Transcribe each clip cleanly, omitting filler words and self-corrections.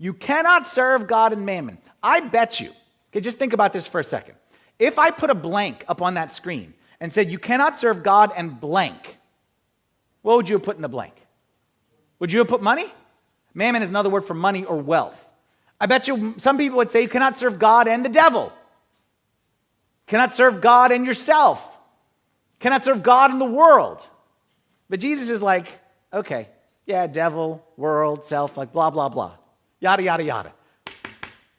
You cannot serve God and mammon. I bet you, okay, just think about this for a second. If I put a blank up on that screen and said, you cannot serve God and blank, what would you have put in the blank? Would you have put money? Mammon is another word for money or wealth. I bet you some people would say you cannot serve God and the devil. Cannot serve God and yourself. Cannot serve God and the world. But Jesus is like, okay, yeah, devil, world, self, like blah, blah, blah. Yada, yada, yada.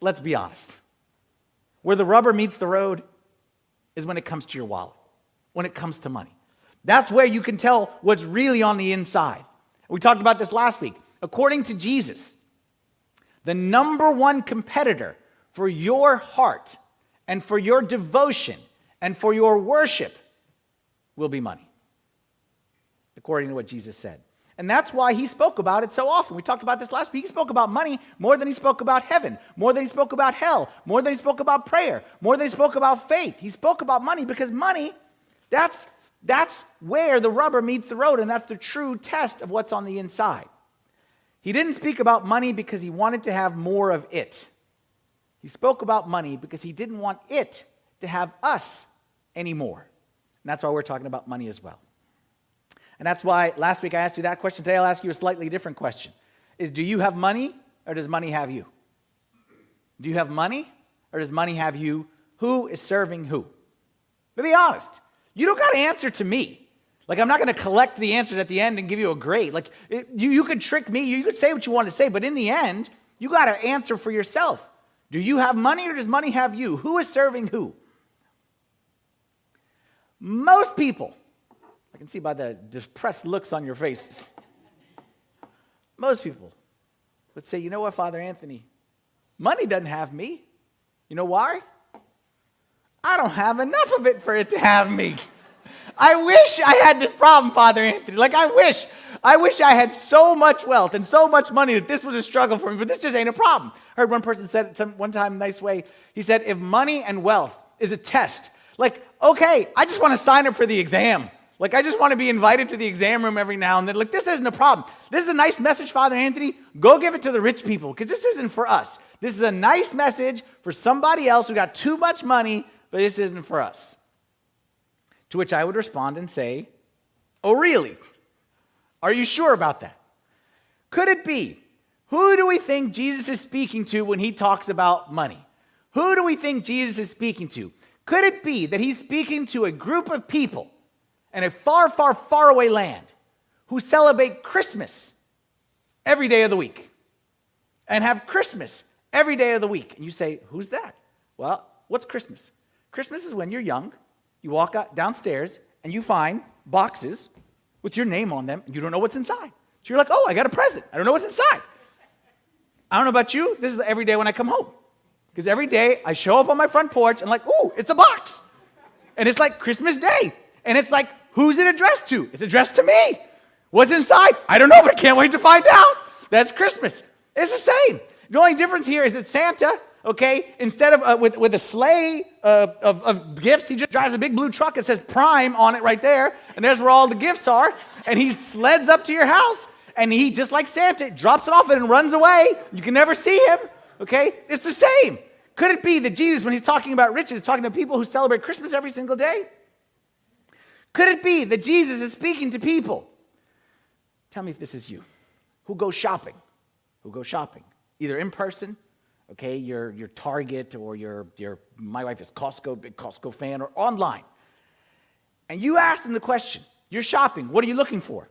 Let's be honest. Where the rubber meets the road is when it comes to your wallet, when it comes to money. That's where you can tell what's really on the inside. We talked about this last week. According to Jesus, the number one competitor for your heart and for your devotion and for your worship will be money, according to what Jesus said. And that's why he spoke about it so often. We talked about this last week. He spoke about money more than he spoke about heaven, more than he spoke about hell, more than he spoke about prayer, more than he spoke about faith. He spoke about money because money, that's where the rubber meets the road, and that's the true test of what's on the inside. He didn't speak about money because he wanted to have more of it. He spoke about money because he didn't want it to have us anymore. And that's why we're talking about money as well. And that's why last week I asked you that question. Today I'll ask you a slightly different question. Do you have money or does money have you? Do you have money or does money have you? Who is serving who? But be honest. You don't got to answer to me. Like, I'm not going to collect the answers at the end and give you a grade. Like, you could trick me. You could say what you want to say. But in the end, you got to answer for yourself. Do you have money or does money have you? Who is serving who? Most people, I can see by the depressed looks on your faces, most people would say, you know what, Father Anthony, money doesn't have me. You know why? I don't have enough of it for it to have me. I wish I had this problem, Father Anthony. Like, I wish I had so much wealth and so much money that this was a struggle for me, but this just ain't a problem. I heard one person said it one time in a nice way. He said, if money and wealth is a test, like, okay, I just want to sign up for the exam. Like, I just want to be invited to the exam room every now and then. Like, this isn't a problem. This is a nice message, Father Anthony. Go give it to the rich people, because this isn't for us. This is a nice message for somebody else who got too much money, but this isn't for us. To which I would respond and say, oh, really? Are you sure about that? Could it be? Who do we think Jesus is speaking to when he talks about money? Who do we think Jesus is speaking to? Could it be that he's speaking to a group of people in a far, far, far away land who celebrate Christmas every day of the week and have Christmas every day of the week? And you say, who's that? Well, what's Christmas? Christmas is when you're young, you walk out downstairs and you find boxes with your name on them and you don't know what's inside. So you're like, oh, I got a present. I don't know what's inside. I don't know about you. This is every day when I come home. Because every day I show up on my front porch and I'm like, oh, it's a box. And it's like Christmas Day. And it's like, who's it addressed to? It's addressed to me. What's inside? I don't know, but I can't wait to find out. That's Christmas. It's the same. The only difference here is that Santa, okay, instead of with a sleigh of gifts, he just drives a big blue truck that says Prime on it right there. And there's where all the gifts are. And he sleds up to your house. And he, just like Santa, drops it off and runs away. You can never see him. Okay? It's the same. Could it be that Jesus, when he's talking about riches, is talking to people who celebrate Christmas every single day? Could it be that Jesus is speaking to people? Tell me if this is you. Who go shopping? Who go shopping? Either in person, okay, your Target, or your my wife is Costco, big Costco fan, or online. And you ask them the question, you're shopping, what are you looking for?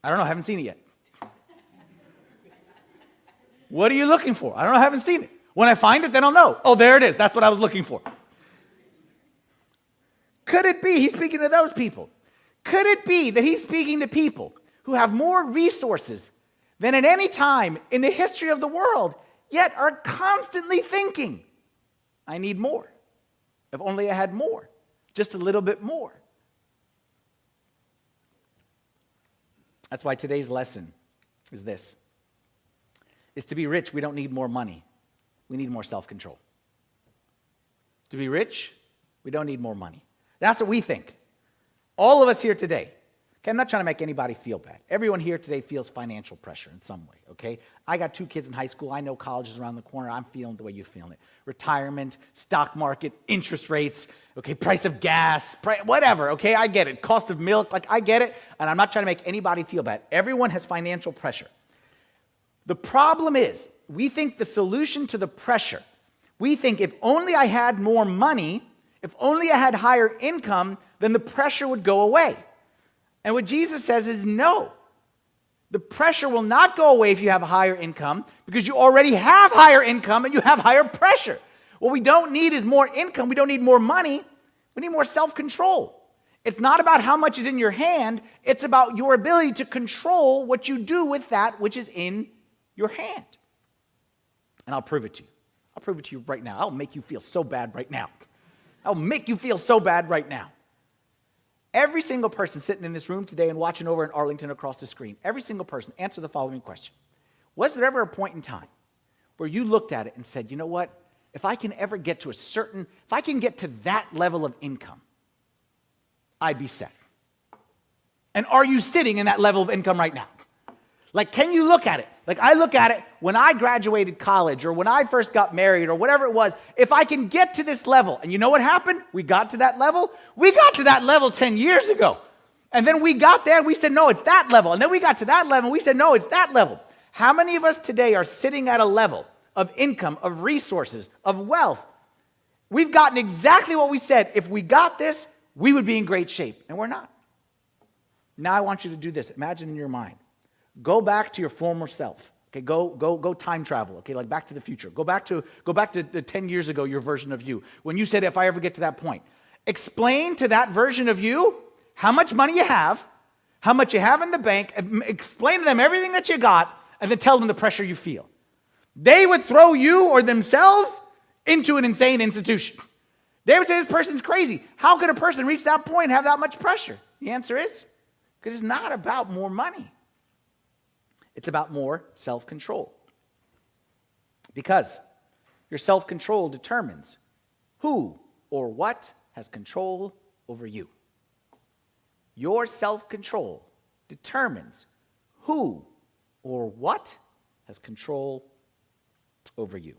I don't know, I haven't seen it yet. What are you looking for? I don't know, I haven't seen it. When I find it, then I'll know. Oh, there it is. That's what I was looking for. Could it be he's speaking to those people? Could it be that he's speaking to people who have more resources than at any time in the history of the world, yet are constantly thinking, I need more. If only I had more. Just a little bit more. That's why today's lesson is this. Is to be rich, we don't need more money. We need more self-control. To be rich, we don't need more money. That's what we think. All of us here today. Okay, I'm not trying to make anybody feel bad. Everyone here today feels financial pressure in some way, okay? I got 2 kids in high school. I know college is around the corner. I'm feeling the way you're feeling it. Retirement, stock market, interest rates, okay, price of gas, whatever, okay? I get it. Cost of milk, like I get it. And I'm not trying to make anybody feel bad. Everyone has financial pressure. The problem is, we think the solution to the pressure, we think if only I had more money, if only I had higher income, then the pressure would go away. And what Jesus says is no. The pressure will not go away if you have a higher income because you already have higher income and you have higher pressure. What we don't need is more income. We don't need more money. We need more self-control. It's not about how much is in your hand. It's about your ability to control what you do with that which is in your hand. And I'll prove it to you. I'll prove it to you right now. I'll make you feel so bad right now. I'll make you feel so bad right now. Every single person sitting in this room today and watching over in Arlington across the screen, every single person, answer the following question. Was there ever a point in time where you looked at it and said, you know what, if I can ever get to if I can get to that level of income, I'd be set? And are you sitting in that level of income right now? Like, can you look at it? Like, I look at it when I graduated college or when I first got married or whatever it was. If I can get to this level, and you know what happened? We got to that level. We got to that level 10 years ago. And then we got there and we said, no, it's that level. And then we got to that level and we said, no, it's that level. How many of us today are sitting at a level of income, of resources, of wealth? We've gotten exactly what we said. If we got this, we would be in great shape. And we're not. Now I want you to do this. Imagine in your mind. Go back to your former self. Okay, go time travel. Okay, like Back to the Future. Go back to the 10 years ago, your version of you. When you said, if I ever get to that point. Explain to that version of you how much money you have, how much you have in the bank. Explain to them everything that you got, and then tell them the pressure you feel. They would throw you or themselves into an insane institution. They would say, this person's crazy. How could a person reach that point and have that much pressure? The answer is, because it's not about more money. It's about more self-control. Because your self-control determines who or what has control over you. Your self-control determines who or what has control over you.